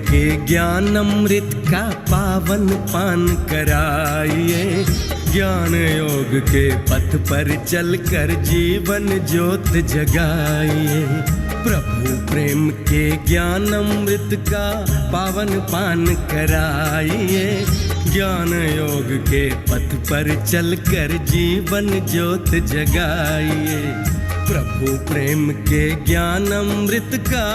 के ज्ञान अमृत का पावन पान कराइए। ज्ञान योग के पथ पर चलकर जीवन ज्योत जगाइए। प्रभु प्रेम के ज्ञान अमृत का पावन पान कराइए। ज्ञान योग के पथ पर चलकर जीवन ज्योत जगाइए। प्रभु प्रेम के ज्ञान अमृत का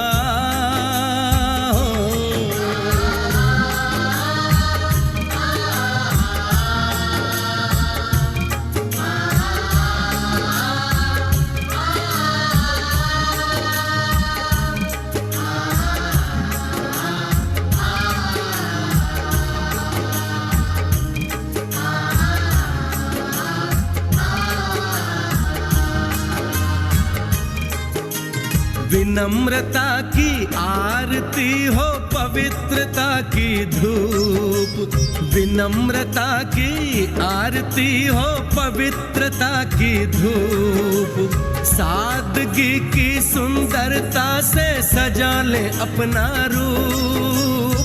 विनम्रता की आरती हो, पवित्रता की धूप। विनम्रता की आरती हो, पवित्रता की धूप। सादगी की सुंदरता से सजा ले अपना रूप।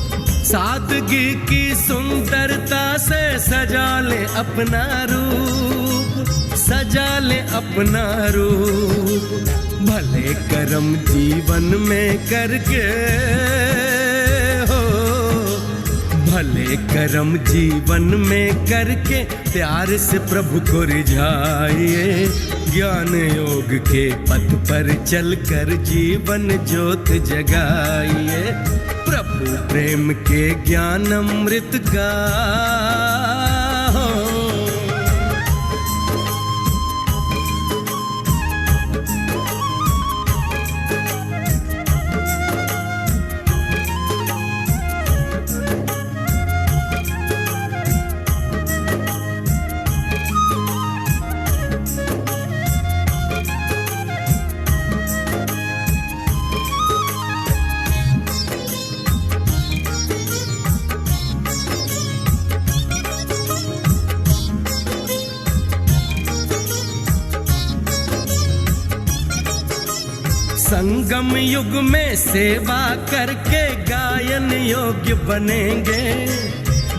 सादगी की सुंदरता से सजा ले अपना रूप। सजा ले अपना रूप। भले कर्म जीवन में करके हो, भले कर्म जीवन में करके प्यार से प्रभु को रिझाइए। ज्ञान योग के पथ पर चलकर जीवन ज्योत जगाइए। प्रभु प्रेम के ज्ञान अमृत का संगम युग में सेवा करके गायन योग्य बनेंगे।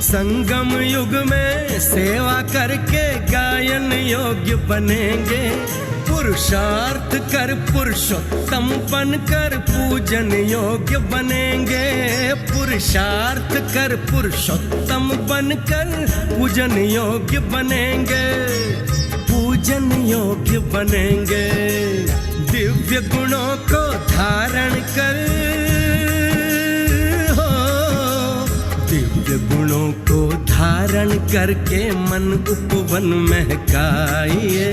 संगम युग में सेवा करके गायन योग्य बनेंगे। पुरुषार्थ कर पुरुषोत्तम बनकर पूजन योग्य बनेंगे। पुरुषार्थ कर पुरुषोत्तम बनकर पूजन योग्य बनेंगे। पूजन योग्य बनेंगे। दिव्य गुणों को धारण कर हो, दिव्य गुणों को धारण करके मन उपवन महकाइए।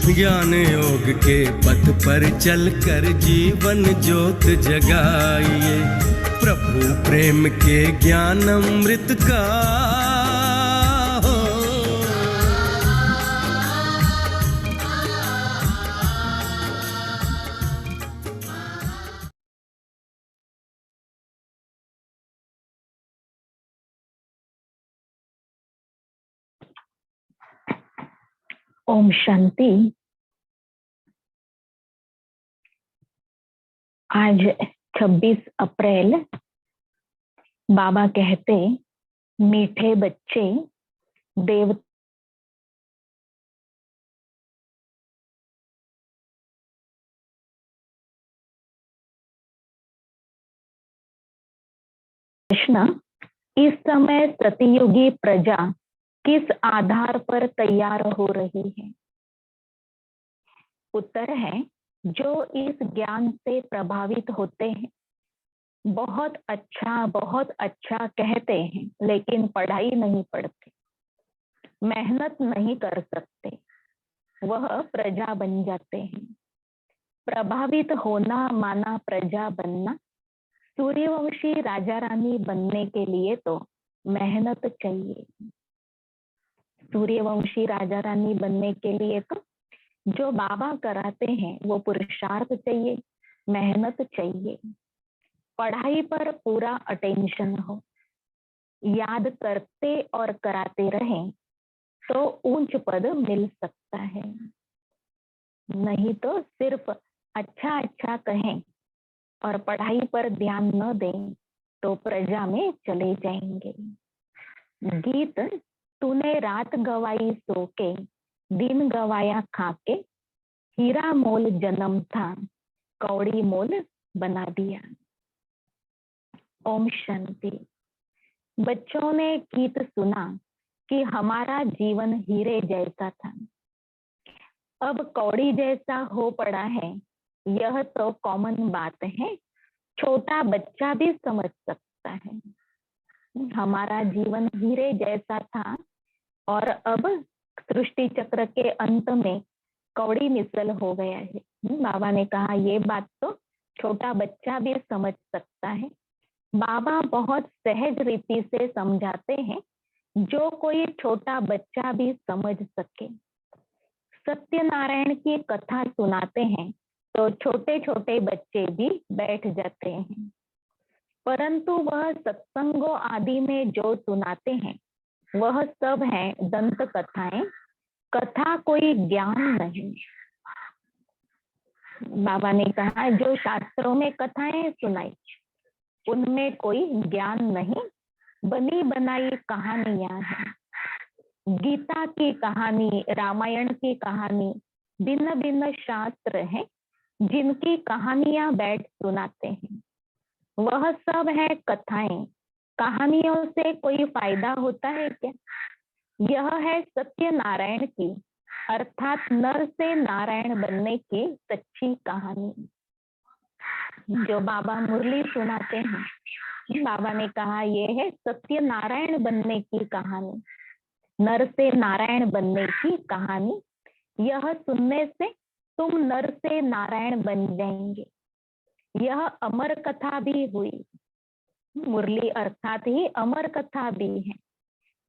ज्ञान योग के पथ पर चलकर जीवन ज्योत जगाइए। प्रभु प्रेम के ज्ञान अमृत का ओम शांति। आज 26 अप्रैल बाबा कहते मीठे बच्चे देव प्रश्न, इस समय सतयुगी प्रजा किस आधार पर तैयार हो रही है? उत्तर है, जो इस ज्ञान से प्रभावित होते हैं। बहुत अच्छा कहते हैं, लेकिन पढ़ाई नहीं पढ़ते, मेहनत नहीं कर सकते, वह प्रजा बन जाते हैं। प्रभावित होना माना प्रजा बनना। सूर्यवंशी राजा रानी बनने के लिए तो मेहनत चाहिए। सूर्यवंशी राजा रानी बनने के लिए तो जो बाबा कराते हैं वो पुरुषार्थ चाहिए, मेहनत चाहिए। पढ़ाई पर पूरा अटेंशन हो, याद करते और कराते रहें तो ऊंच पद मिल सकता है। नहीं तो सिर्फ अच्छा कहें और पढ़ाई पर ध्यान न दें तो प्रजा में चले जाएंगे। गीत तूने रात गवाई सो के, दिन गवाया खाके, हीरा मोल जन्म था, कौड़ी मोल बना दिया। ओम शांति। बच्चों ने गीत सुना कि हमारा जीवन हीरे जैसा था, अब कौड़ी जैसा हो पड़ा है। यह तो कॉमन बात है, छोटा बच्चा भी समझ सकता है। हमारा जीवन हीरे जैसा था और अब सृष्टि चक्र के अंत में कौड़ी मिसल हो गया है। बाबा ने कहा ये बात तो छोटा बच्चा भी समझ सकता है। बाबा बहुत सहज रीति से समझाते हैं, जो कोई छोटा बच्चा भी समझ सके। सत्यनारायण की कथा सुनाते हैं तो छोटे छोटे बच्चे भी बैठ जाते हैं, परंतु वह सत्संगों आदि में जो सुनाते हैं वह सब है दंत कथाएं, कथा कोई ज्ञान नहीं। बाबा ने कहा जो शास्त्रों में कथाएं सुनाई उनमें कोई ज्ञान नहीं, बनी बनाई कहानियां हैं। गीता की कहानी, रामायण की कहानी, भिन्न भिन्न शास्त्र हैं जिनकी कहानियां बैठ सुनाते हैं। वह सब है कथाएं। कहानियों से कोई फायदा होता है क्या? यह है सत्यनारायण की अर्थात नर से नारायण बनने की सच्ची कहानी। जो बाबा मुरली सुनाते हैं, बाबा ने कहा यह है सत्यनारायण बनने की कहानी, नर से नारायण बनने की कहानी। यह सुनने से तुम नर से नारायण बन जाएंगे। यह अमर कथा भी हुई। मुरली अर्थात ही अमर कथा भी है,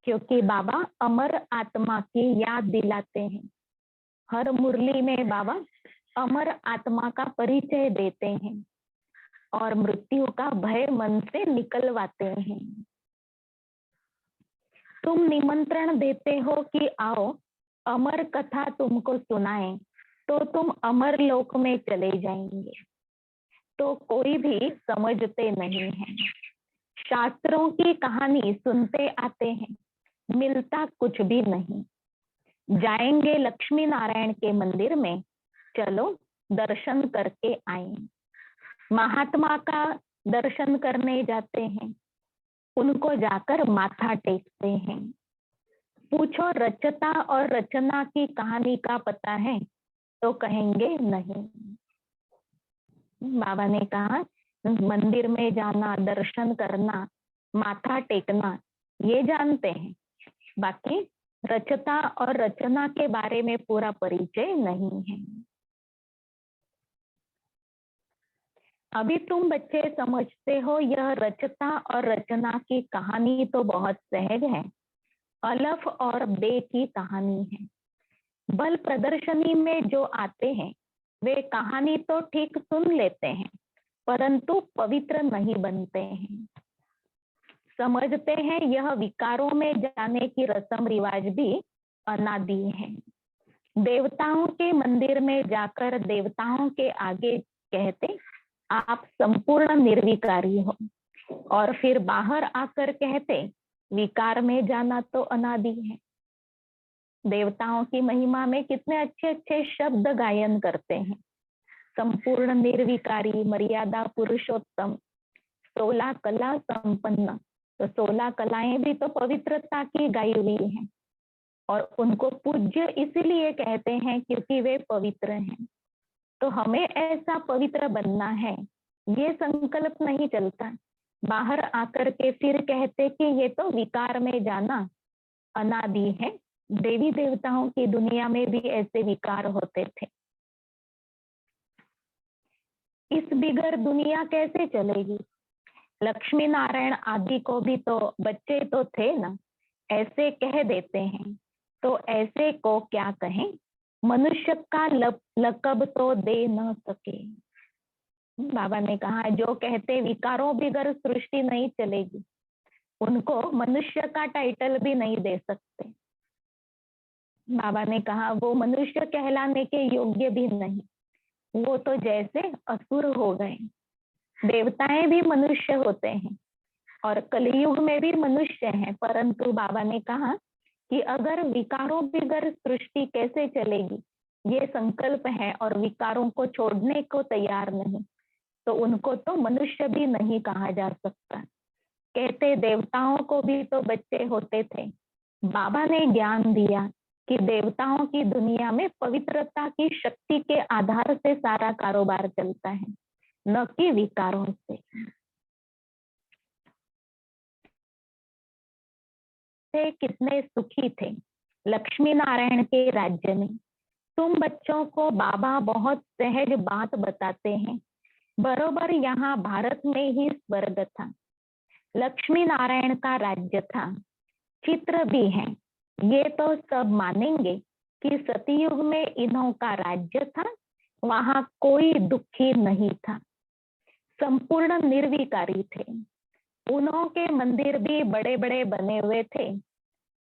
क्योंकि बाबा अमर आत्मा की याद दिलाते हैं। हर मुरली में बाबा अमर आत्मा का परिचय देते हैं और मृत्यु का भय मन से निकलवाते हैं। तुम निमंत्रण देते हो कि आओ अमर कथा तुमको सुनाएं, तो तुम अमर लोक में चले जाएंगे। तो कोई भी समझते नहीं है। शास्त्रों की कहानी सुनते आते हैं, मिलता कुछ भी नहीं। जाएंगे लक्ष्मी नारायण के मंदिर में, चलो दर्शन करके आए। महात्मा का दर्शन करने जाते हैं, उनको जाकर माथा टेकते हैं। पूछो रचता और रचना की कहानी का पता है, तो कहेंगे नहीं। बाबा ने कहा मंदिर में जाना, दर्शन करना, माथा टेकना ये जानते हैं, बाकी रचता और रचना के बारे में पूरा परिचय नहीं है। अभी तुम बच्चे समझते हो यह रचता और रचना की कहानी तो बहुत सहज है, अलफ और बे की कहानी है। बल प्रदर्शनी में जो आते हैं वे कहानी तो ठीक सुन लेते हैं, परंतु पवित्र नहीं बनते हैं। समझते हैं यह विकारों में जाने की रस्म रिवाज भी अनादि है। देवताओं के मंदिर में जाकर देवताओं के आगे कहते आप संपूर्ण निर्विकारी हो, और फिर बाहर आकर कहते विकार में जाना तो अनादि है। देवताओं की महिमा में कितने अच्छे अच्छे शब्द गायन करते हैं। संपूर्ण निर्विकारी, मर्यादा पुरुषोत्तम, 16 कला संपन्न। तो 16 कलाएं भी तो पवित्रता की गाई हुई हैं, और उनको पूज्य इसीलिए कहते हैं क्योंकि वे पवित्र हैं। तो हमें ऐसा पवित्र बनना है, ये संकल्प नहीं चलता। बाहर आकर के फिर कहते कि ये तो विकार में जाना अनादि है। देवी देवताओं की दुनिया में भी ऐसे विकार होते थे। इस बिगर दुनिया कैसे चलेगी? लक्ष्मी नारायण आदि को भी तो बच्चे तो थे ना, ऐसे कह देते हैं। तो ऐसे को क्या कहें, मनुष्य का लकब तो दे न सके। बाबा ने कहा जो कहते विकारों बिगर सृष्टि नहीं चलेगी, उनको मनुष्य का टाइटल भी नहीं दे सकते। बाबा ने कहा वो मनुष्य कहलाने के योग्य भी नहीं, वो तो जैसे असुर हो गए। देवताएं भी मनुष्य होते हैं, और कलयुग में भी मनुष्य हैं, परंतु बाबा ने कहा कि अगर विकारों बगैर सृष्टि कैसे चलेगी, ये संकल्प है और विकारों को छोड़ने को तैयार नहीं, तो उनको तो मनुष्य भी नहीं कहा जा सकता। कहते देवताओं को भी तो बच्चे होते थे। बाबा ने ज्ञान दिया कि देवताओं की दुनिया में पवित्रता की शक्ति के आधार से सारा कारोबार चलता है, न कि विकारों से। कितने सुखी थे लक्ष्मी नारायण के राज्य में। तुम बच्चों को बाबा बहुत सहज बात बताते हैं, बरोबर यहाँ भारत में ही स्वर्ग था, लक्ष्मी नारायण का राज्य था। चित्र भी है, ये तो सब मानेंगे कि सतयुग में इन्हों का राज्य था, वहां कोई दुखी नहीं था, संपूर्ण निर्विकारी थे। उन्हों के मंदिर भी बड़े बड़े बने हुए थे।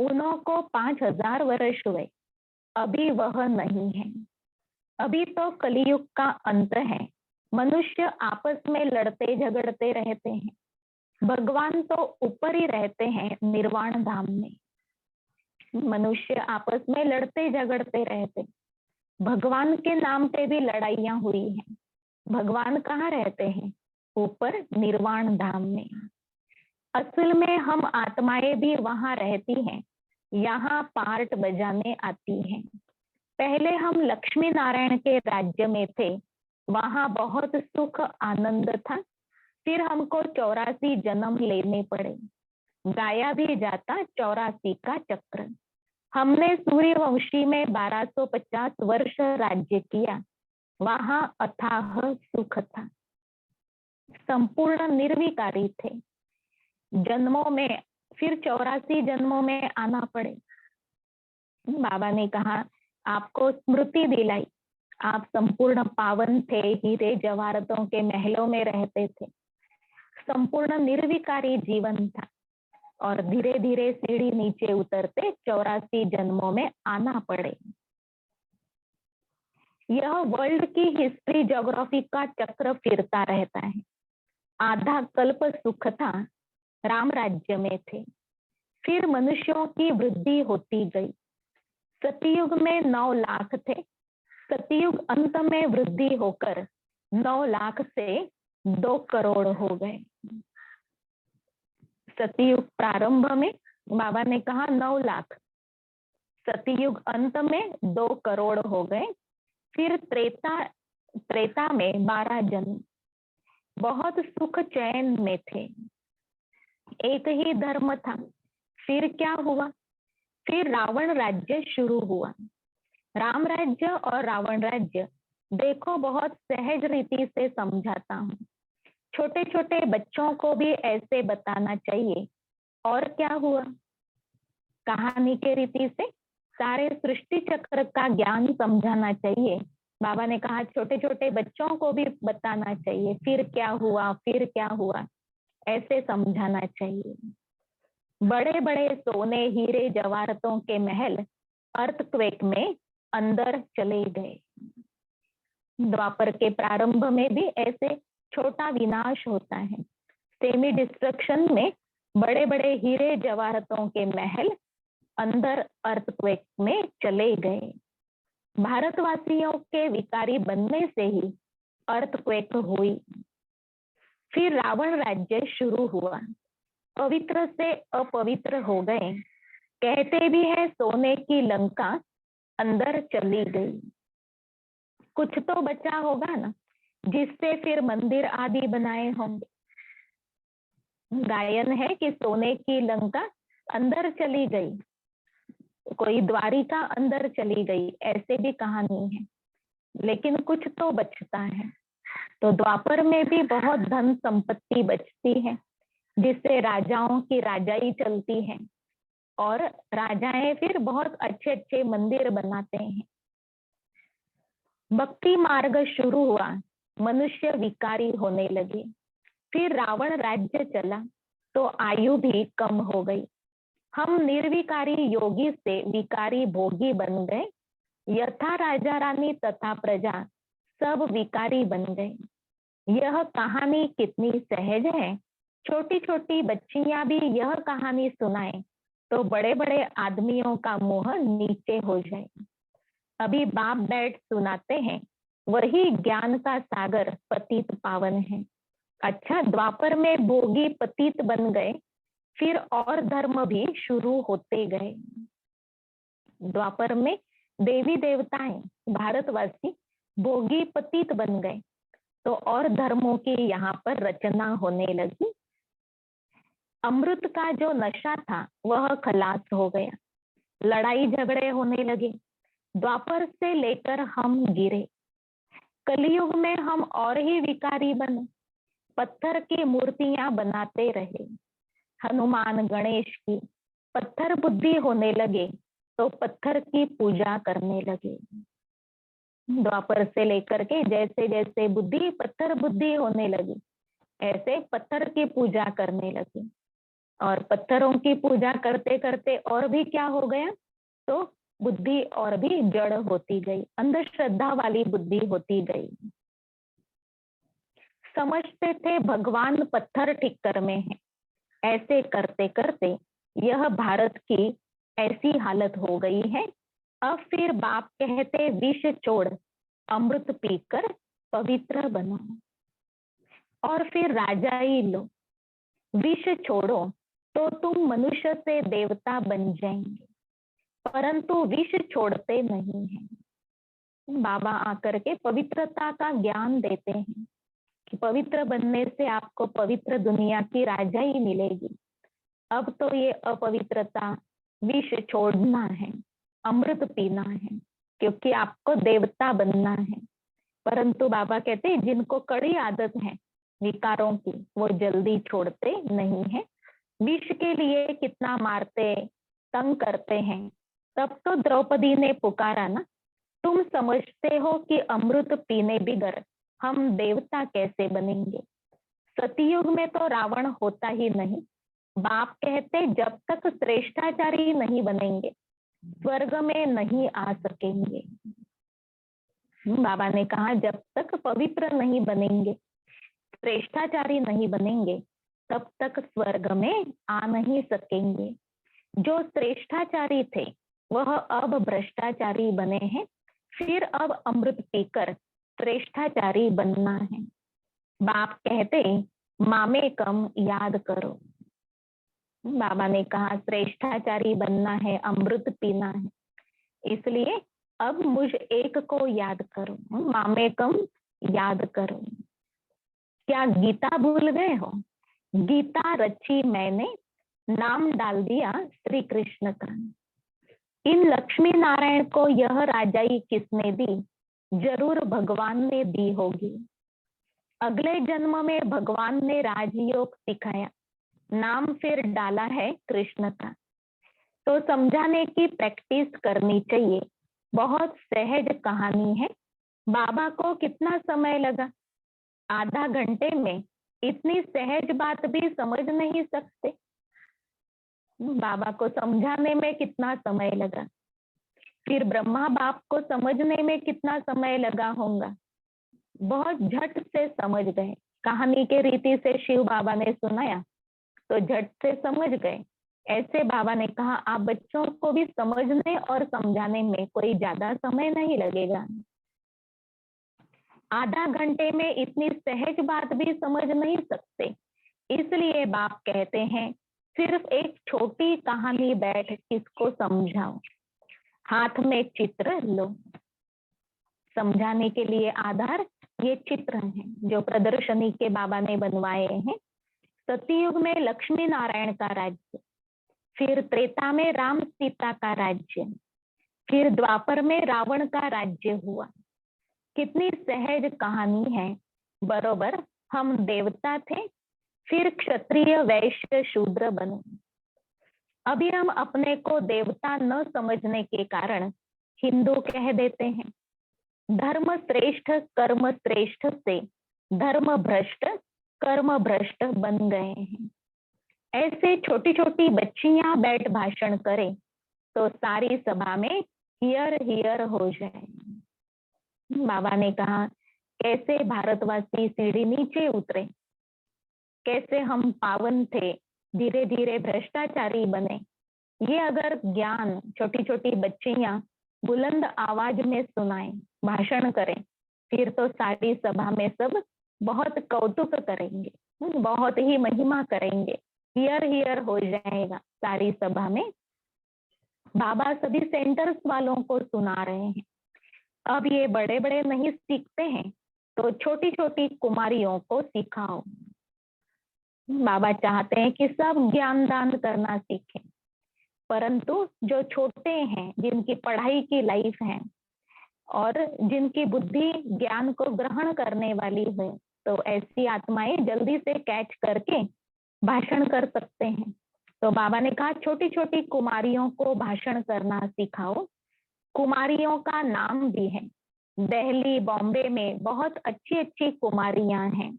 उन्हों को 5000 वर्ष हुए, अभी वह नहीं है। अभी तो कलयुग का अंत है, मनुष्य आपस में लड़ते झगड़ते रहते हैं। भगवान तो ऊपर ही रहते हैं निर्वाण धाम में, मनुष्य आपस में लड़ते झगड़ते रहते। भगवान के नाम पे भी लड़ाइयां हुई हैं। भगवान कहाँ रहते हैं? ऊपर निर्वाण धाम में। असल में हम आत्माएं भी वहां रहती हैं, यहाँ पार्ट बजाने आती हैं। पहले हम लक्ष्मी नारायण के राज्य में थे, वहां बहुत सुख आनंद था। फिर हमको 84 जन्म लेने पड़े, गाया भी जाता 84 का चक्र। हमने सूर्यवंशी में 1250 वर्ष राज्य किया, वहां अथाह सुख था, संपूर्ण निर्विकारी थे। जन्मों में फिर 84 जन्मों में आना पड़े। बाबा ने कहा आपको स्मृति दिलाई, आप संपूर्ण पावन थे, हीरे जवाहरतों के महलों में रहते थे, संपूर्ण निर्विकारी जीवन था, और धीरे धीरे सीढ़ी नीचे उतरते 84 जन्मों में आना पड़े। यह वर्ल्ड की हिस्ट्री ज्योग्राफी का चक्र फिरता रहता है। आधा कल्प सुख था, राम राज्य में थे, फिर मनुष्यों की वृद्धि होती गई। सतयुग में 9 लाख थे, सतयुग अंत में वृद्धि होकर 9 लाख से 2 करोड़ हो गए। सतयुग प्रारंभ में बाबा ने कहा 9 लाख, सतयुग अंत में 2 करोड़ हो गए। फिर त्रेता में 12 जन्म, बहुत सुख चैन में थे, एक ही धर्म था। फिर क्या हुआ? फिर रावण राज्य शुरू हुआ। राम राज्य और रावण राज्य देखो, बहुत सहज रीति से समझाता हूँ, छोटे छोटे बच्चों को भी ऐसे बताना चाहिए। और क्या हुआ? कहानी के रीति से सारे सृष्टि चक्र का ज्ञान समझाना चाहिए। बाबा ने कहा छोटे छोटे बच्चों को भी बताना चाहिए, फिर क्या हुआ, फिर क्या हुआ, ऐसे समझाना चाहिए। बड़े बड़े सोने हीरे जवाहरतों के महल अर्थक्वेक में अंदर चले गए। द्वापर के प्रारंभ में भी ऐसे छोटा विनाश होता है। सेमी डिस्ट्रक्शन में बड़े बड़े हीरे जवाहरतों के महल अंदर अर्थक्वेक में चले गए। भारतवासियों के विकारी बनने से ही अर्थक्वेक हुई। फिर रावण राज्य शुरू हुआ, पवित्र से अपवित्र हो गए। कहते भी है सोने की लंका अंदर चली गई। कुछ तो बचा होगा ना, जिससे फिर मंदिर आदि बनाए होंगे। गायन है कि सोने की लंका अंदर चली गई, कोई द्वारिका अंदर चली गई, ऐसे भी कहानी है, लेकिन कुछ तो बचता है। तो द्वापर में भी बहुत धन संपत्ति बचती है, जिससे राजाओं की राजाई चलती है, और राजाएं फिर बहुत अच्छे अच्छे मंदिर बनाते हैं। भक्ति मार्ग शुरू हुआ, मनुष्य विकारी होने लगे। फिर रावण राज्य चला तो आयु भी कम हो गई। हम निर्विकारी योगी से विकारी भोगी बन गए। यथा राजा रानी तथा प्रजा सब विकारी बन गए। यह कहानी कितनी सहज है, छोटी छोटी बच्चियां भी यह कहानी सुनाए तो बड़े बड़े आदमियों का मुंह नीचे हो जाए। अभी बाप बैठ सुनाते हैं, वही ज्ञान का सागर पतित पावन है। अच्छा, द्वापर में भोगी पतित बन गए, फिर और धर्म भी शुरू होते गए। द्वापर में देवी देवताएं, भारतवासी भोगी पतित बन गए, तो और धर्मों की यहाँ पर रचना होने लगी। अमृत का जो नशा था वह खलास हो गया, लड़ाई झगड़े होने लगे। द्वापर से लेकर हम गिरे, कलयुग में हम और ही विकारी बने, पत्थर की मूर्तियां बनाते रहे। हनुमान गणेश की पत्थर बुद्धि होने लगे तो पत्थर की पूजा करने लगे। द्वापर से लेकर के जैसे जैसे बुद्धि पत्थर बुद्धि होने लगी, ऐसे पत्थर की पूजा करने लगे। और पत्थरों की पूजा करते करते और भी क्या हो गया, तो बुद्धि और भी जड़ होती गई, अंधश्रद्धा वाली बुद्धि होती गई। समझते थे भगवान पत्थर ठिक्कर में है, ऐसे करते करते यह भारत की ऐसी हालत हो गई है। अब फिर बाप कहते विष छोड़ अमृत पीकर पवित्र बनो, और फिर राजा ही लो। विष छोड़ो तो तुम मनुष्य से देवता बन जाएंगे, परंतु विष छोड़ते नहीं हैं। बाबा आकर के पवित्रता का ज्ञान देते हैं कि पवित्र बनने से आपको पवित्र दुनिया की राजा ही मिलेगी। अब तो ये अपवित्रता, विष छोड़ना है, अमृत पीना है, क्योंकि आपको देवता बनना है। परंतु बाबा कहते हैं जिनको कड़ी आदत है विकारों की, वो जल्दी छोड़ते नहीं है। विष के लिए कितना मारते, तंग करते हैं। तब तो द्रौपदी ने पुकारा ना, तुम समझते हो कि अमृत पीने बिगर हम देवता कैसे बनेंगे। सतयुग में तो रावण होता ही नहीं। बाप कहते जब तक श्रेष्ठाचारी नहीं बनेंगे स्वर्ग में नहीं आ सकेंगे। बाबा ने कहा जब तक पवित्र नहीं बनेंगे, श्रेष्ठाचारी नहीं बनेंगे, तब तक स्वर्ग में आ नहीं सकेंगे। जो श्रेष्ठाचारी थे वह अब भ्रष्टाचारी बने हैं, फिर अब अमृत पीकर श्रेष्ठाचारी बनना है। बाप कहते मामे कम याद करो। बाबा ने कहा श्रेष्ठाचारी बनना है, अमृत पीना है, इसलिए अब मुझ एक को याद करो, मामे कम याद करो। क्या गीता भूल गए हो? गीता रची मैंने, नाम डाल दिया श्री कृष्ण का। इन लक्ष्मी नारायण को यह राजाई किसने दी? जरूर भगवान ने दी होगी। अगले जन्म में भगवान ने राजयोग सिखाया, नाम फिर डाला है कृष्ण का। तो समझाने की प्रैक्टिस करनी चाहिए। बहुत सहज कहानी है। बाबा को कितना समय लगा? आधा घंटे में इतनी सहज बात भी समझ नहीं सकते। बाबा को समझाने में कितना समय लगा, फिर ब्रह्मा बाप को समझने में कितना समय लगा होगा। बहुत झट से समझ गए। कहानी के रीति से शिव बाबा ने सुनाया तो झट से समझ गए। ऐसे बाबा ने कहा आप बच्चों को भी समझने और समझाने में कोई ज्यादा समय नहीं लगेगा। आधा घंटे में इतनी सहज बात भी समझ नहीं सकते, इसलिए बाप कहते हैं सिर्फ एक छोटी कहानी बैठ किसको समझाओ, हाथ में चित्र लो। समझाने के लिए आधार ये चित्र हैं जो प्रदर्शनी के बाबा ने बनवाए हैं। सतयुग में लक्ष्मी नारायण का राज्य, फिर त्रेता में राम सीता का राज्य, फिर द्वापर में रावण का राज्य हुआ। कितनी सहज कहानी है। बरोबर हम देवता थे, फिर क्षत्रिय वैश्य शूद्र बने। अभी हम अपने को देवता न समझने के कारण हिंदू कह देते हैं। धर्म श्रेष्ठ कर्म श्रेष्ठ से धर्म भ्रष्ट कर्म भ्रष्ट बन गए हैं। ऐसे छोटी छोटी बच्चियां बैठ भाषण करें तो सारी सभा में हियर हियर हो जाए। बाबा ने कहा कैसे भारतवासी सीढ़ी नीचे उतरे। कैसे हम पावन थे, धीरे धीरे भ्रष्टाचारी बने। ये अगर ज्ञान छोटी छोटी बच्चियां बुलंद आवाज में सुनाएं, भाषण करें, फिर तो सारी सभा में सब बहुत कौतुक करेंगे, बहुत ही महिमा करेंगे, हियर हियर हो जाएगा सारी सभा में। बाबा सभी सेंटर्स वालों को सुना रहे हैं। अब ये बड़े बड़े नहीं सीखते हैं तो छोटी छोटी कुमारियों को सिखाओ। बाबा चाहते हैं कि सब ज्ञान दान करना सीखें, परंतु जो छोटे हैं, जिनकी पढ़ाई की लाइफ है और जिनकी बुद्धि ज्ञान को ग्रहण करने वाली है, तो ऐसी आत्माएं जल्दी से कैच करके भाषण कर सकते हैं। तो बाबा ने कहा छोटी छोटी कुमारियों को भाषण करना सिखाओ। कुमारियों का नाम भी है, दिल्ली बॉम्बे में बहुत अच्छी अच्छी कुमारियां हैं,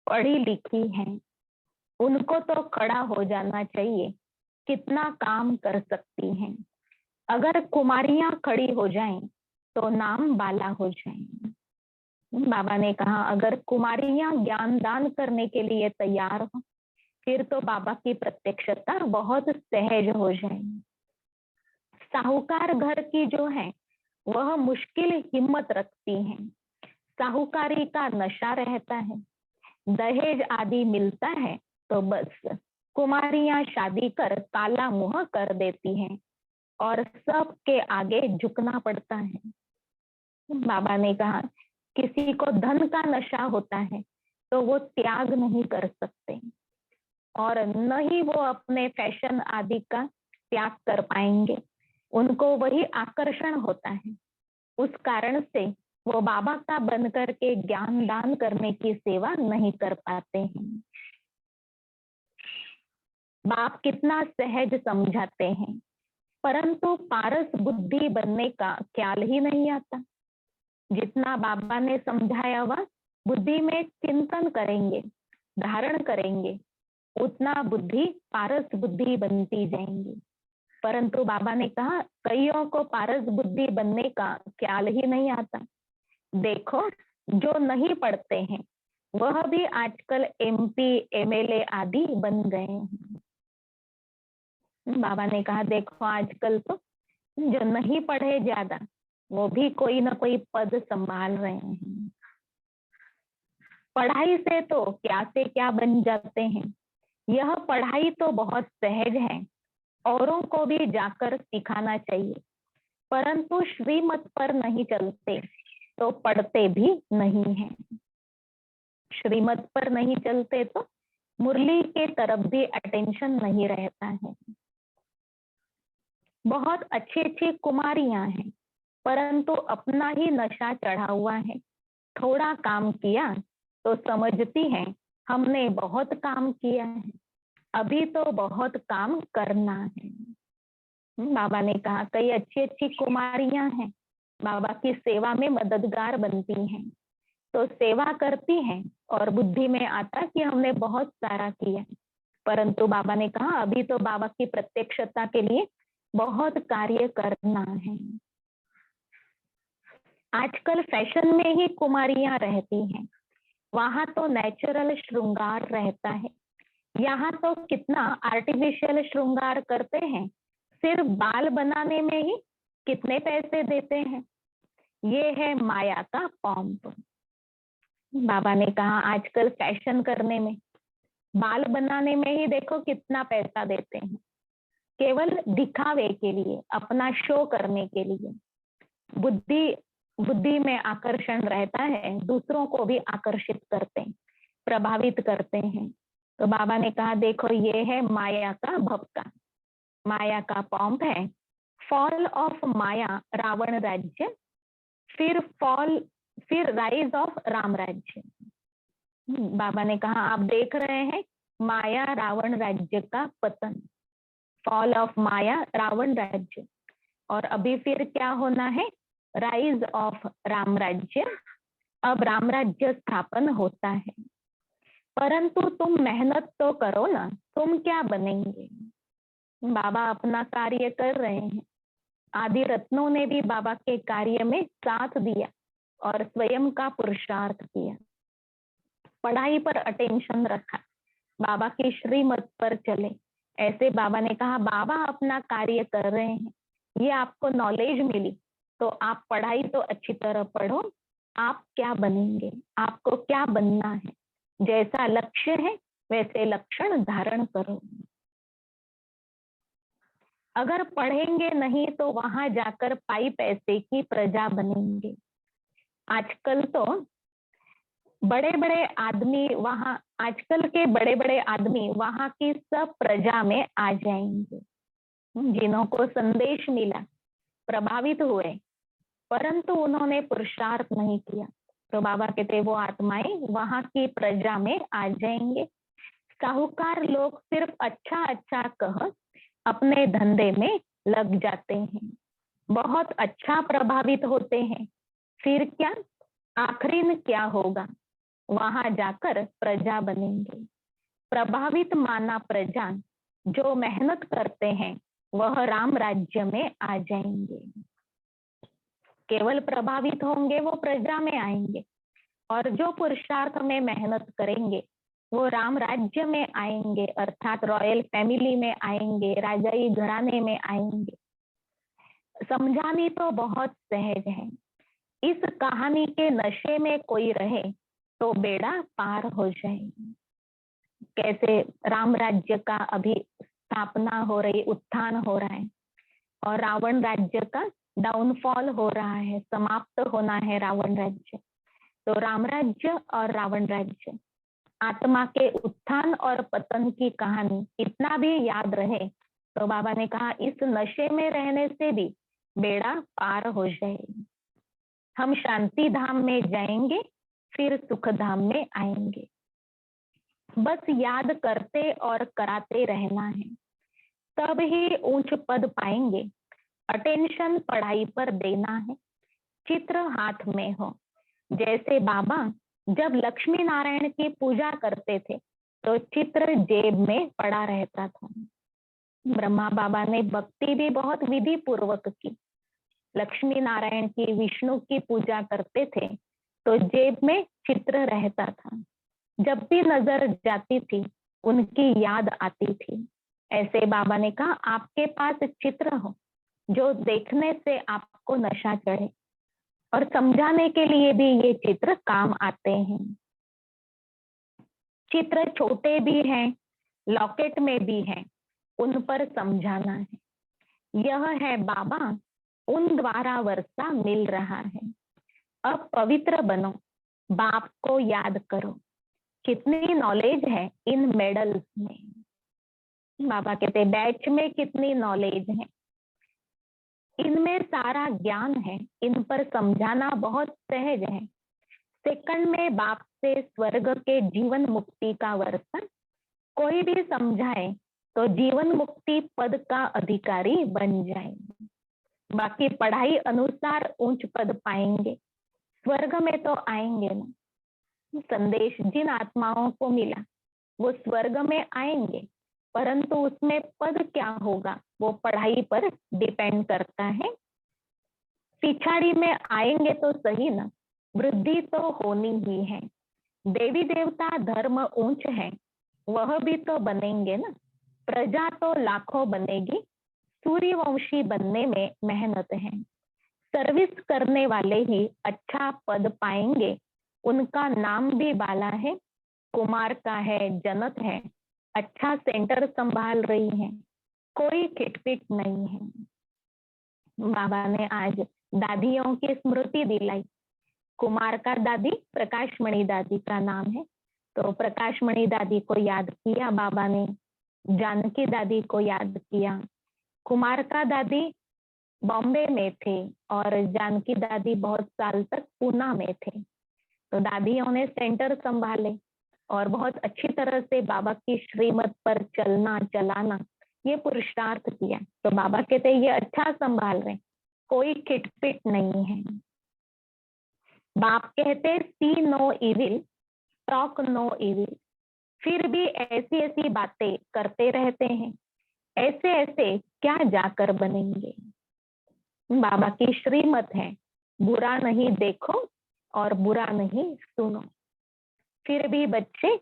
पढ़ी लिखी हैं, उनको तो खड़ा हो जाना चाहिए, कितना काम कर सकती हैं। अगर कुमारियां खड़ी हो जाएं तो नाम बाला हो जाएंगे। बाबा ने कहा अगर कुमारियां ज्ञान दान करने के लिए तैयार हो, फिर तो बाबा की प्रत्यक्षता बहुत सहज हो जाएगी। साहूकार घर की जो है वह मुश्किल हिम्मत रखती हैं, साहूकारी का नशा रहता है, दहेज आदि मिलता है तो बस कुमारियां शादी कर काला मुंह कर देती हैं और सबके आगे झुकना पड़ता है। बाबा ने कहा किसी को धन का नशा होता है तो वो त्याग नहीं कर सकते और न ही वो अपने फैशन आदि का त्याग कर पाएंगे, उनको वही आकर्षण होता है। उस कारण से वो बाबा का बन करके ज्ञान दान करने की सेवा नहीं कर पाते हैं। बाप कितना सहज समझाते हैं, परंतु पारस बुद्धि बनने का ख्याल ही नहीं आता। जितना बाबा ने समझाया वह बुद्धि में चिंतन करेंगे, धारण करेंगे, उतना बुद्धि पारस बुद्धि बनती जाएंगी। परंतु बाबा ने कहा कईयों को पारस बुद्धि बनने का ख्याल ही नहीं आता। देखो जो नहीं पढ़ते हैं वह भी आजकल एमपी एमएलए आदि बन गए हैं। बाबा ने कहा देखो आजकल तो जो नहीं पढ़े ज्यादा वो भी कोई ना कोई पद संभाल रहे हैं। पढ़ाई से तो क्या से क्या बन जाते हैं। यह पढ़ाई तो बहुत सहज है, औरों को भी जाकर सिखाना चाहिए, परंतु श्रीमत पर नहीं चलते तो पढ़ते भी नहीं हैं। श्रीमत पर नहीं चलते तो मुरली के तरफ भी अटेंशन नहीं रहता है। बहुत अच्छी अच्छी कुमारियां हैं, परंतु अपना ही नशा चढ़ा हुआ है। थोड़ा काम किया तो समझती हैं हमने बहुत काम किया है, अभी तो बहुत काम करना है। बाबा ने कहा कई अच्छी अच्छी कुमारियां हैं, बाबा की सेवा में मददगार बनती हैं, तो सेवा करती हैं और बुद्धि में आता कि हमने बहुत सारा किया, परंतु बाबा ने कहा अभी तो बाबा की प्रत्यक्षता के लिए बहुत कार्य करना है। आजकल फैशन में ही कुमारियां रहती हैं, वहां तो नेचुरल श्रृंगार रहता है, यहाँ तो कितना आर्टिफिशियल श्रृंगार करते हैं। सिर्फ बाल बनाने में ही कितने पैसे देते हैं। ये है माया का पॉम्प। बाबा ने कहा आजकल फैशन करने में, बाल बनाने में ही देखो कितना पैसा देते हैं, केवल दिखावे के लिए, अपना शो करने के लिए। बुद्धि में आकर्षण रहता है, दूसरों को भी आकर्षित करते हैं, प्रभावित करते हैं। तो बाबा ने कहा देखो ये है माया का भपका, माया का पॉम्प है। फॉल ऑफ माया रावण राज्य, फिर राइज ऑफ राम राज्य। बाबा ने कहा आप देख रहे हैं माया रावण राज्य का पतन, फॉल ऑफ माया रावण राज्य, और अभी फिर क्या होना है, राइज ऑफ राम राज्य। अब राम राज्य स्थापन होता है, परंतु तुम मेहनत तो करो ना, तुम क्या बनेंगे। बाबा अपना कार्य कर रहे हैं, आदि रत्नों ने भी बाबा के कार्य में साथ दिया और स्वयं का पुरुषार्थ किया, पढ़ाई पर अटेंशन रखा, बाबा की श्रीमत पर चले। ऐसे बाबा ने कहा, बाबा अपना कार्य कर रहे हैं, ये आपको नॉलेज मिली तो आप पढ़ाई तो अच्छी तरह पढ़ो। आप क्या बनेंगे, आपको क्या बनना है, जैसा लक्ष्य है वैसे लक्षण धारण करो। अगर पढ़ेंगे नहीं तो वहां जाकर पाई पैसे की प्रजा बनेंगे। आजकल तो बड़े बड़े आदमी वहां, आजकल के बड़े बड़े आदमी वहां की सब प्रजा में आ जाएंगे, जिन्हों को संदेश मिला, प्रभावित हुए, परंतु उन्होंने पुरुषार्थ नहीं किया, तो बाबा कहते वो आत्माएं वहां की प्रजा में आ जाएंगे। साहूकार लोग सिर्फ अच्छा अच्छा कह अपने धंधे में लग जाते हैं, बहुत अच्छा प्रभावित होते हैं, फिर क्या, आखिरी में क्या होगा, वहां जाकर प्रजा बनेंगे। प्रभावित माना प्रजा, जो मेहनत करते हैं वह राम राज्य में आ जाएंगे। केवल प्रभावित होंगे वो प्रजा में आएंगे, और जो पुरुषार्थ में मेहनत करेंगे वो राम राज्य में आएंगे, अर्थात रॉयल फैमिली में आएंगे, राजाई घराने में आएंगे। समझानी तो बहुत सहज है, इस कहानी के नशे में कोई रहे तो बेड़ा पार हो जाएगी। कैसे राम राज्य का अभी स्थापना हो रही, उत्थान हो रहा है, और रावण राज्य का डाउनफॉल हो रहा है, समाप्त होना है रावण राज्य। तो राम राज्य और रावण राज्य, आत्मा के उत्थान और पतन की कहानी इतना भी याद रहे तो बाबा ने कहा इस नशे में रहने से भी बेड़ा पार हो जाएगी। हम शांति धाम में जाएंगे, फिर सुख धाम में आएंगे। बस याद करते और कराते रहना है, तब ही ऊंच पद पाएंगे। अटेंशन पढ़ाई पर देना है, चित्र हाथ में हो। जैसे बाबा जब लक्ष्मी नारायण की पूजा करते थे तो चित्र जेब में पड़ा रहता था। ब्रह्मा बाबा ने भक्ति भी बहुत विधि पूर्वक की। लक्ष्मी नारायण की, विष्णु की पूजा करते थे तो जेब में चित्र रहता था। जब भी नजर जाती थी उनकी याद आती थी। ऐसे बाबा ने कहा आपके पास चित्र हो जो देखने से आपको नशा चढ़े, और समझाने के लिए भी ये चित्र काम आते हैं। चित्र छोटे भी हैं, लॉकेट में भी हैं, उन पर समझाना है। यह है बाबा, उन द्वारा वर्षा मिल रहा है। अब पवित्र बनो, बाप को याद करो। कितनी नॉलेज है इन मेडल्स में। बाबा कहते बैच में कितनी नॉलेज है, इनमें सारा ज्ञान है, इन पर समझाना बहुत सहज है। सेकंड में बाप से स्वर्ग के जीवन मुक्ति का वर्षा कोई भी समझाए तो जीवन मुक्ति पद का अधिकारी बन जाएंगे। बाकी पढ़ाई अनुसार ऊंच पद पाएंगे, स्वर्ग में तो आएंगे ना। संदेश जिन आत्माओं को मिला वो स्वर्ग में आएंगे, परंतु उसमें पद क्या होगा वो पढ़ाई पर डिपेंड करता है। पिछाड़ी में आएंगे तो सही ना, वृद्धि तो होनी ही है। देवी देवता धर्म ऊंच है, वह भी तो बनेंगे ना। प्रजा तो लाखों बनेगी, सूर्यवंशी बनने में मेहनत है। सर्विस करने वाले ही अच्छा पद पाएंगे, उनका नाम भी बाला है, कुमार का है, जनत है, अच्छा सेंटर संभाल रही है, कोई खिटपिट नहीं है। बाबा ने आज दादियों की स्मृति दिलाई। कुमार का दादी प्रकाशमणि दादी का नाम है, तो प्रकाशमणि दादी को याद किया बाबा ने, जानकी दादी को याद किया। कुमार का दादी बॉम्बे में थे और जानकी दादी बहुत साल तक पूना में थे, तो दादियों ने सेंटर संभाले और बहुत अच्छी तरह से बाबा की श्रीमत पर चलना चलाना ये पुरुषार्थ किया। तो बाबा कहते ये अच्छा संभाल रहे, कोई खिटपिट नहीं है। बाप कहते see no evil, talk no evil, फिर भी ऐसी ऐसी बातें करते रहते हैं। ऐसे ऐसे क्या जाकर बनेंगे। बाबा की श्रीमत है, बुरा नहीं देखो और बुरा नहीं सुनो। फिर भी बच्चे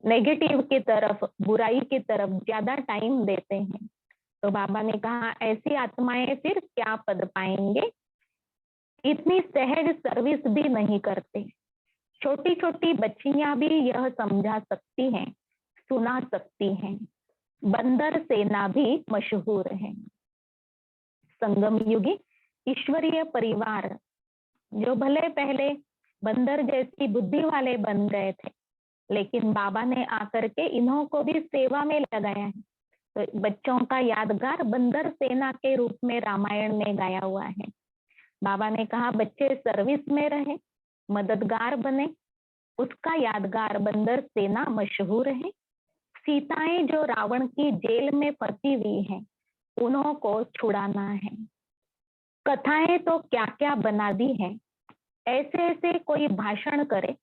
नेगेटिव की तरफ, बुराई की तरफ ज्यादा टाइम देते हैं। तो बाबा ने कहा ऐसी आत्माएं फिर क्या पद पाएंगे, इतनी सहज सर्विस भी नहीं करते। छोटी छोटी बच्चियां भी यह समझा सकती हैं, सुना सकती हैं। बंदर सेना भी मशहूर है। संगम युगी ईश्वरीय परिवार, जो भले पहले बंदर जैसी बुद्धि वाले बन गए थे, लेकिन बाबा ने आकर के इन्हों को भी सेवा में लगाया है। तो बच्चों का यादगार बंदर सेना के रूप में रामायण में गाया हुआ है। बाबा ने कहा बच्चे सर्विस में रहे, मददगार बने, उसका यादगार बंदर सेना मशहूर है। सीताएं जो रावण की जेल में फंसी हुई हैं, उन्हों को छुड़ाना है। कथाएं तो क्या क्या बना दी हैं, ऐसे ऐसे कोई भाषण करे,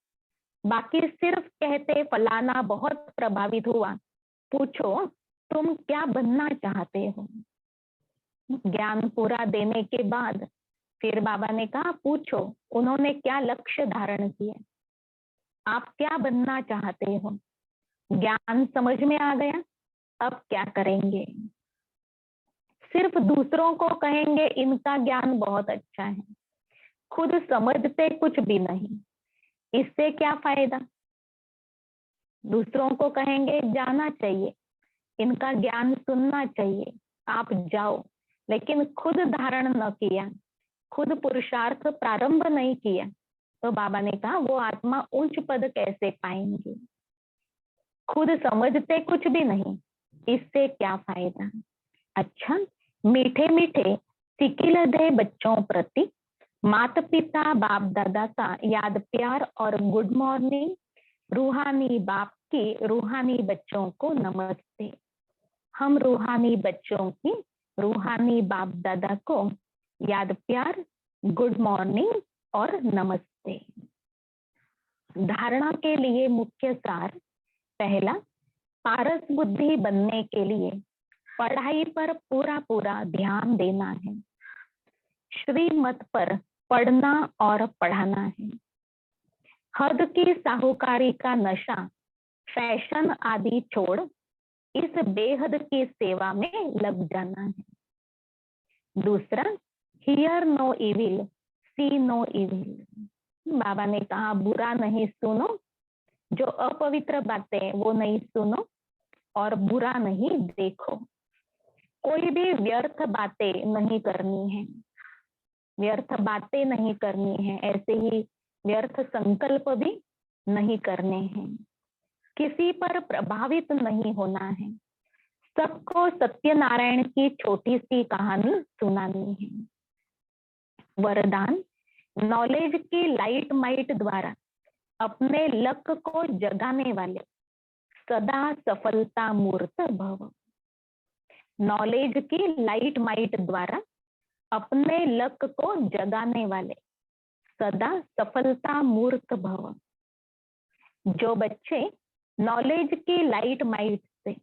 बाकी सिर्फ कहते फलाना बहुत प्रभावित हुआ। पूछो तुम क्या बनना चाहते हो। ज्ञान पूरा देने के बाद फिर बाबा ने कहा पूछो उन्होंने क्या लक्ष्य धारण किया, आप क्या बनना चाहते हो। ज्ञान समझ में आ गया, अब क्या करेंगे। सिर्फ दूसरों को कहेंगे इनका ज्ञान बहुत अच्छा है, खुद समझते कुछ भी नहीं, इससे क्या फायदा। दूसरों को कहेंगे जाना चाहिए, इनका ज्ञान सुनना चाहिए, आप जाओ, लेकिन खुद धारण न किया, खुद पुरुषार्थ प्रारंभ नहीं किया, तो बाबा ने कहा वो आत्मा उच्च पद कैसे पाएंगे। खुद समझते कुछ भी नहीं, इससे क्या फायदा। अच्छा, मीठे मीठे सिकिलधे बच्चों प्रति माता पिता बाप दादा का याद प्यार और गुड मॉर्निंग। रूहानी बाप की रूहानी बच्चों को नमस्ते। हम रूहानी बच्चों की रूहानी बाप दादा को याद प्यार, गुड मॉर्निंग और नमस्ते। धारणा के लिए मुख्य सार, पहला, पारस बुद्धि बनने के लिए पढ़ाई पर पूरा पूरा ध्यान देना है। श्रीमत पर पढ़ना और पढ़ाना है। हद की साहूकारी का नशा, फैशन आदि छोड़ इस बेहद की सेवा में लग जाना है। दूसरा, hear no evil, see no evil. बाबा ने कहा बुरा नहीं सुनो, जो अपवित्र बातें वो नहीं सुनो और बुरा नहीं देखो। कोई भी व्यर्थ बातें नहीं करनी है, व्यर्थ बातें नहीं करनी है, ऐसे ही व्यर्थ संकल्प भी नहीं करने हैं। किसी पर प्रभावित नहीं होना है। सबको सत्यनारायण की छोटी सी कहानी सुनानी है। वरदान, नॉलेज की लाइट माइट द्वारा अपने लक को जगाने वाले सदा सफलता मूर्त भव। नॉलेज की लाइट माइट द्वारा अपने लक को जगाने वाले सदा सफलता मूर्त भव। जो बच्चे नॉलेज की लाइट माइट से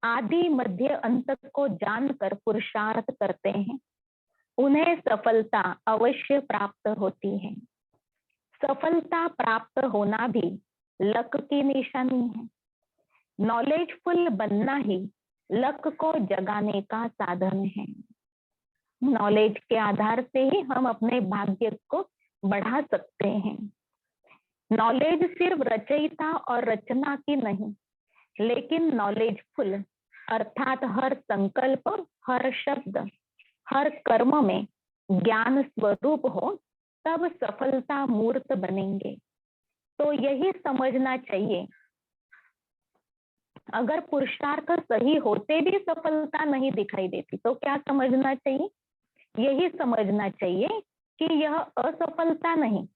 आदि मध्य अंत को जानकर पुरुषार्थ करते हैं, उन्हें सफलता अवश्य प्राप्त होती है। सफलता प्राप्त होना भी लक की निशानी है। नॉलेजफुल बनना ही लक को जगाने का साधन है। नॉलेज के आधार से ही हम अपने भाग्य को बढ़ा सकते हैं। नॉलेज सिर्फ रचयिता और रचना की नहीं, लेकिन नॉलेजफुल अर्थात हर संकल्प, हर शब्द, हर कर्म में ज्ञान स्वरूप हो, तब सफलता मूर्त बनेंगे। तो यही समझना चाहिए, अगर पुरुषार्थ सही होते भी सफलता नहीं दिखाई देती तो क्या समझना चाहिए, यही समझना चाहिए कि यह असफलता नहीं,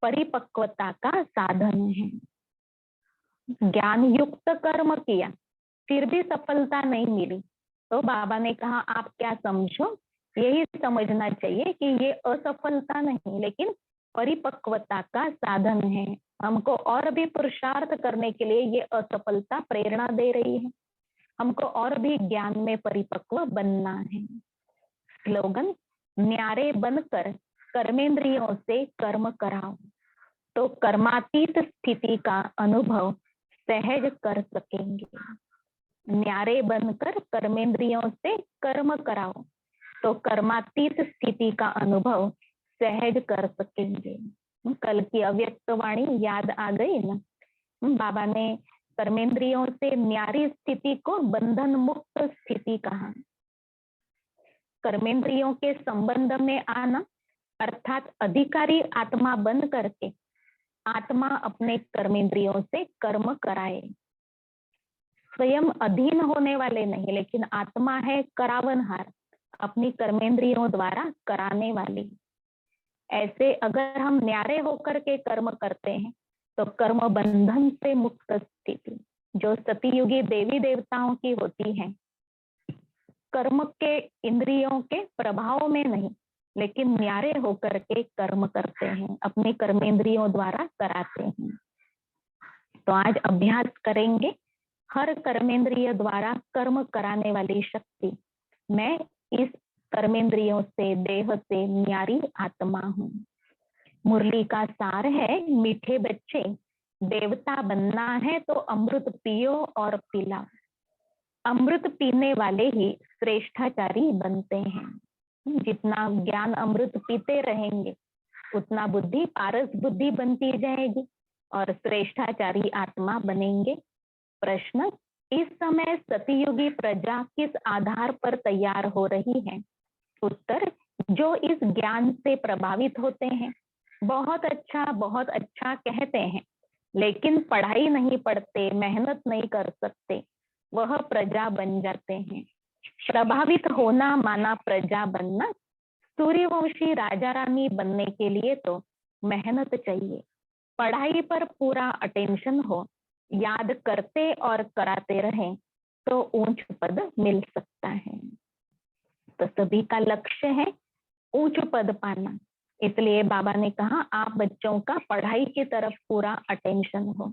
परिपक्वता का साधन है। ज्ञान युक्त कर्म किया फिर भी सफलता नहीं मिली, तो बाबा ने कहा आप क्या समझो, यही समझना चाहिए कि ये असफलता नहीं, लेकिन परिपक्वता का साधन है। हमको और भी पुरुषार्थ करने के लिए ये असफलता प्रेरणा दे रही है, हमको और भी ज्ञान में परिपक्व बनना है। स्लोगन, न्यारे बनकर कर्मेंद्रियों से कर्म कराओ, तो कर्मातीत स्थिति का अनुभव सहज कर सकेंगे। न्यारे बनकर कर्मेंद्रियों से कर्म कराओ तो कर्मातीत स्थिति का अनुभव सहज कर सकेंगे। कल की अव्यक्त वाणी याद आ गई ना। बाबा ने कर्मेंद्रियों से न्यारी स्थिति को बंधन मुक्त स्थिति कहा। कर्मेंद्रियों के संबंध में आना अर्थात अधिकारी आत्मा बन करके आत्मा अपने कर्मेंद्रियों से कर्म कराए। स्वयं अधीन होने वाले नहीं, लेकिन आत्मा है करावनहार, अपनी कर्मेंद्रियों द्वारा कराने वाली। ऐसे अगर हम न्यारे होकर के कर्म करते हैं तो कर्म बंधन से मुक्त स्थिति जो सतयुगी देवी देवताओं की होती है, कर्म के इंद्रियों के प्रभाव में नहीं, लेकिन न्यारे होकर के कर्म करते हैं, अपने कर्मेंद्रियों द्वारा कराते हैं। तो आज अभ्यास करेंगे हर कर्मेंद्रिय द्वारा कर्म कराने वाली शक्ति। मैं इस कर्मेंद्रियों से, देह से न्यारी आत्मा हूँ। मुरली का सार है, मीठे बच्चे देवता बनना है तो अमृत पियो और पिलाओ। अमृत पीने वाले ही श्रेष्ठाचारी बनते हैं। जितना ज्ञान अमृत पीते रहेंगे उतना बुद्धि पारस बुद्धि बनती जाएगी और श्रेष्ठाचारी आत्मा बनेंगे। प्रश्न, इस समय सतयुगी प्रजा किस आधार पर तैयार हो रही है? उत्तर, जो इस ज्ञान से प्रभावित होते हैं। बहुत अच्छा कहते हैं, लेकिन पढ़ाई नहीं पढ़ते, मेहनत नहीं कर सकते, वह प्रजा बन जाते हैं। प्रभावित होना माना प्रजा बनना। सूर्यवंशी राजा रानी बनने के लिए तो मेहनत चाहिए, पढ़ाई पर पूरा अटेंशन हो, याद करते और कराते रहें तो ऊंच पद मिल सकता है। तो सभी का लक्ष्य है ऊंच पद पाना, इसलिए बाबा ने कहा आप बच्चों का पढ़ाई की तरफ पूरा अटेंशन हो।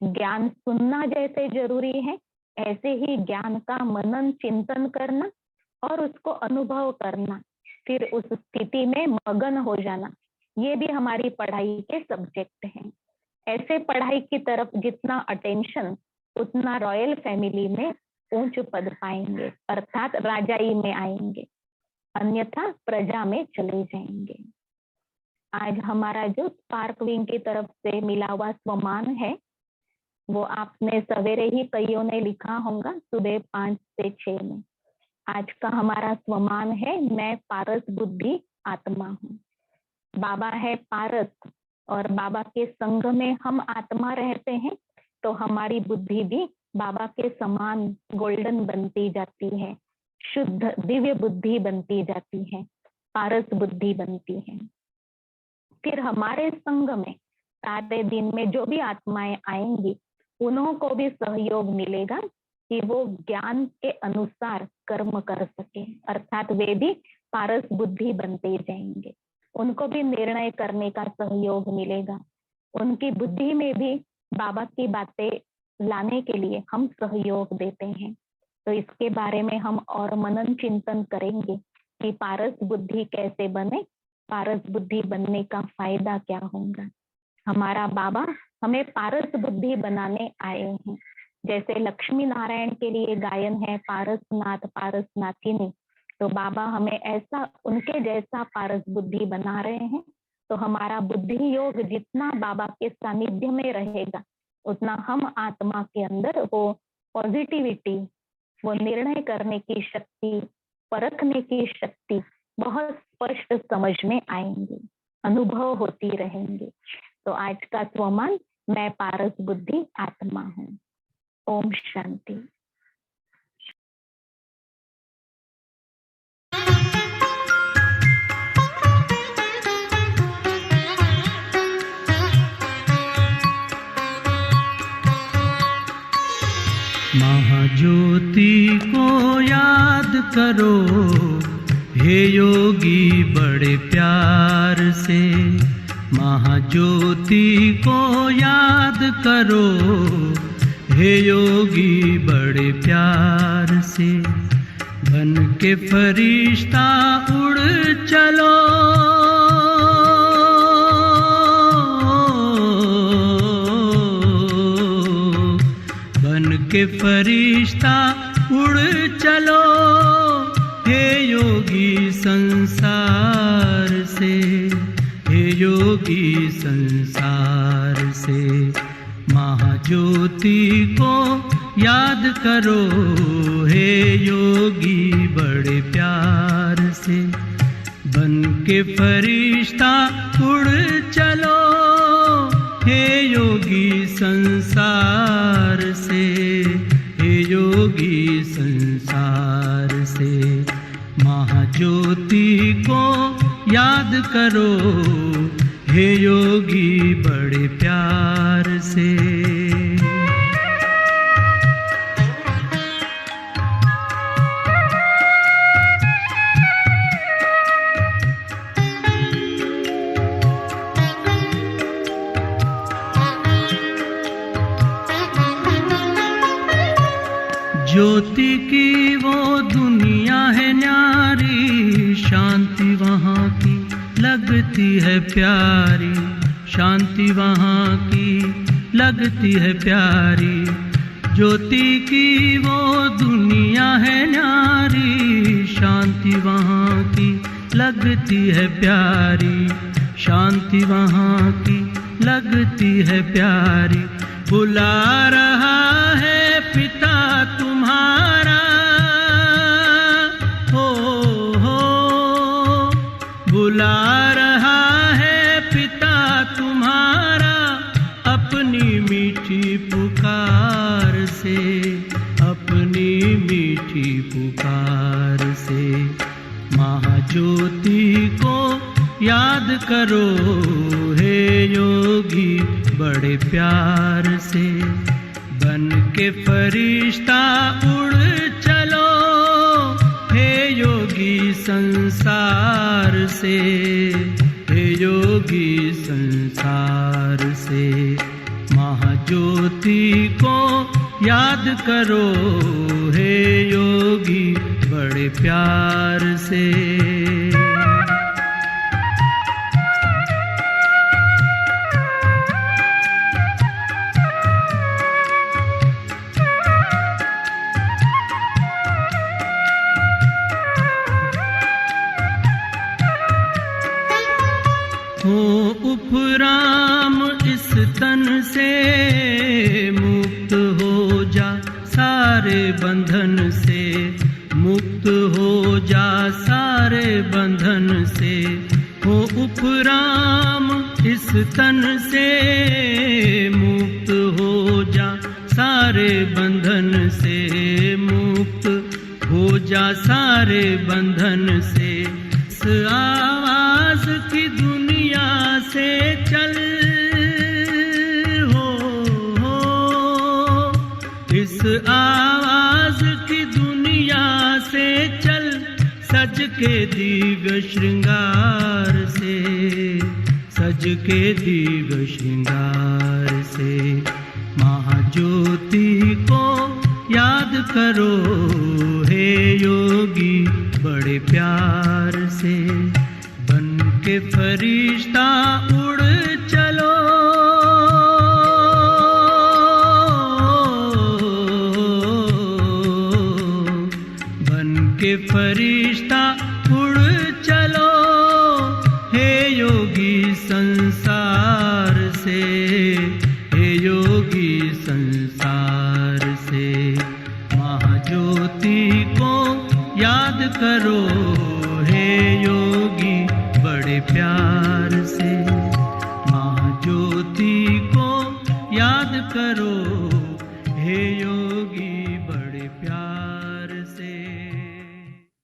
ज्ञान सुनना जैसे जरूरी है, ऐसे ही ज्ञान का मनन चिंतन करना और उसको अनुभव करना, फिर उस स्थिति में मगन हो जाना, ये भी हमारी पढ़ाई के सब्जेक्ट हैं। ऐसे पढ़ाई की तरफ जितना अटेंशन उतना रॉयल फैमिली में ऊंच पद पाएंगे, अर्थात राजाई में आएंगे, अन्यथा प्रजा में चले जाएंगे। आज हमारा जो स्पार्क विंग की तरफ से मिला हुआ स्वमान है वो आपने सवेरे ही कईयों ने लिखा होगा, सुबह 5 से 6 में। आज का हमारा स्वमान है, मैं पारस बुद्धि आत्मा हूँ। बाबा है पारस और बाबा के संग में हम आत्मा रहते हैं तो हमारी बुद्धि भी बाबा के समान गोल्डन बनती जाती है, शुद्ध दिव्य बुद्धि बनती जाती है, पारस बुद्धि बनती है। फिर हमारे संग में सारे दिन में जो भी आत्माएं आएंगी उन्हों को भी सहयोग मिलेगा कि वो ज्ञान के अनुसार कर्म कर सके, अर्थात वे भी पारस बुद्धि बनते जाएंगे। उनको भी निर्णय करने का सहयोग मिलेगा, उनकी बुद्धि में भी बाबा की बातें लाने के लिए हम सहयोग देते हैं। तो इसके बारे में हम और मनन चिंतन करेंगे कि पारस बुद्धि कैसे बने, पारस बुद्धि बनने का फायदा क्या होगा। हमारा बाबा हमें पारस बुद्धि बनाने आए हैं। जैसे लक्ष्मी नारायण के लिए गायन है पारसनाथ पारस नाथिनी, तो बाबा हमें ऐसा उनके जैसा पारस बुद्धि बना रहे हैं। तो हमारा बुद्धि योग जितना बाबा के सानिध्य में रहेगा उतना हम आत्मा के अंदर वो पॉजिटिविटी, वो निर्णय करने की शक्ति, परखने की शक्ति बहुत स्पष्ट समझ में आएंगे, अनुभव होती रहेंगे। तो आज का स्वमान, मैं पारस बुद्धि आत्मा हूँ। ओम शांति। महाज्योति को याद करो हे योगी बड़े प्यार से, महाज्योति को याद करो हे योगी बड़े प्यार से। बन के फरिश्ता उड़ चलो, के फरिश्ता उड़ चलो हे योगी संसार से, हे योगी संसार से। महाज्योति को याद करो हे योगी बड़े प्यार से, बन के फरिश्ता उड़ चलो हे योगी संसार से, हे योगी संसार से। महाज्योति को याद करो हे योगी बड़े प्यार से। ज्योति की वो दुनिया है न्यारी, शांति वहाँ की लगती है प्यारी, शांति वहाँ की लगती है प्यारी। ज्योति की वो दुनिया है न्यारी, शांति वहाँ की लगती है प्यारी, शांति वहाँ की लगती है प्यारी। बुला रहा है पिता तुम्हारा, हो बुला रहा है पिता तुम्हारा, अपनी मीठी पुकार से, अपनी मीठी पुकार से। महाज्योति को याद करो हे योगी बड़े प्यार से, बन के फरिश्ता उड़ चलो हे योगी संसार से, हे योगी संसार से। महाज्योति को याद करो हे योगी बड़े प्यार से। हो उपराम इस तन से, मुक्त हो जा सारे बंधन से, मुक्त हो जा सारे बंधन से। हो उपराम इस तन से, मुक्त हो जा सारे बंधन से, मुक्त हो जा सारे बंधन से। इस आवाज की दुनिया से चल, हो इस आवाज की दुनिया से चल, सज के दिव्य श्रृंगार से, सज के दिव्य श्रृंगार से। महाज्योति को याद करो हे योगी बड़े प्यार से, बन के फरिश्ता उड़ चलो, बन के फरिश्ता उड़ चलो हे योगी संसार से, हे योगी संसार से। महाज्योति को याद करो हे योगी बड़े प्यार से, महाज्योति को याद करो हे योगी।